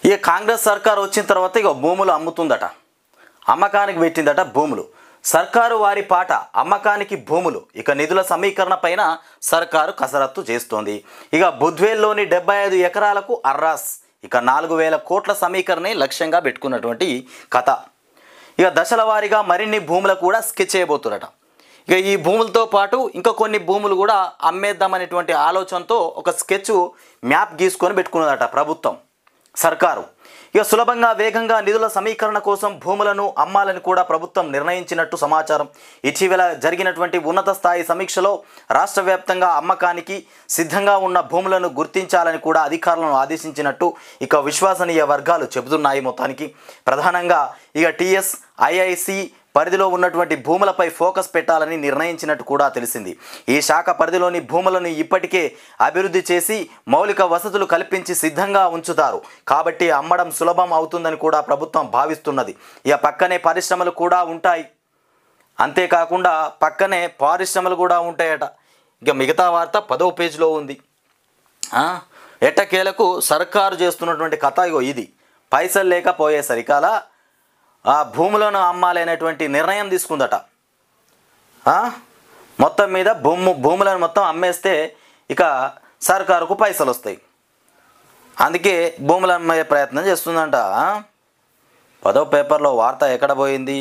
ఈ కాంగ్రెస్ సర్కార్ వచ్చిన తర్వాత ఇక భూములు అమ్ముతుందట, అమ్మకానికి పెట్టిందట భూములు. సర్కారు వారి పాట అమ్మకానికి భూములు. ఇక నిధుల సమీకరణ పైన సర్కారు కసరత్తు చేస్తోంది. ఇక బుద్వేల్లోని 75 ఎకరాలకు అర్రాస్, ఇక 4,000 కోట్ల సమీకరణే లక్ష్యంగా పెట్టుకున్నటువంటి కథ. ఇక దశల వారీగా మరిన్ని భూములు కూడా స్కెచ్ చేయబోతున్నట. ఇక ఈ భూములతో పాటు ఇంకా కొన్ని భూములు కూడా అమ్మేద్దామనేటువంటి ఆలోచనతో ఒక స్కెచ్ మ్యాప్ గీసుకొని పెట్టుకున్నదట ప్రభుత్వం, సర్కారు. ఇక సులభంగా వేగంగా నిధుల సమీకరణ కోసం భూములను అమ్మాలని కూడా ప్రభుత్వం నిర్ణయించినట్టు సమాచారం. ఇటీవల జరిగినటువంటి ఉన్నత స్థాయి సమీక్షలో రాష్ట్ర వ్యాప్తంగా అమ్మకానికి సిద్ధంగా ఉన్న భూములను గుర్తించాలని కూడా అధికారులను ఆదేశించినట్టు ఇక విశ్వసనీయ వర్గాలు చెబుతున్నాయి. మొత్తానికి ప్రధానంగా ఇక టీఎస్ ఐఐసి పరిధిలో ఉన్నటువంటి భూములపై ఫోకస్ పెట్టాలని నిర్ణయించినట్టు కూడా తెలిసింది. ఈ శాఖ పరిధిలోని భూములను ఇప్పటికే అభివృద్ధి చేసి మౌలిక వసతులు కల్పించి సిద్ధంగా ఉంచుతారు. కాబట్టి అమ్మడం సులభం అవుతుందని కూడా ప్రభుత్వం భావిస్తున్నది. ఇక పక్కనే పరిశ్రమలు కూడా ఉంటాయి, అంతేకాకుండా పక్కనే పరిశ్రమలు కూడా ఉంటాయట. ఇక మిగతా వార్త 10వ పేజీలో ఉంది. ఎట్టకేలకు సర్కారు చేస్తున్నటువంటి కథ ఇగో ఇది. పైసలు లేకపోయేసరికాల ఆ భూములను అమ్మాలనేటువంటి నిర్ణయం తీసుకుందట. మొత్తం మీద భూములను మొత్తం అమ్మేస్తే ఇక సర్కారుకు పైసలు వస్తాయి. అందుకే భూములు అమ్మే ప్రయత్నం చేస్తుందంట. 10వ పేపర్లో వార్త ఎక్కడ పోయింది?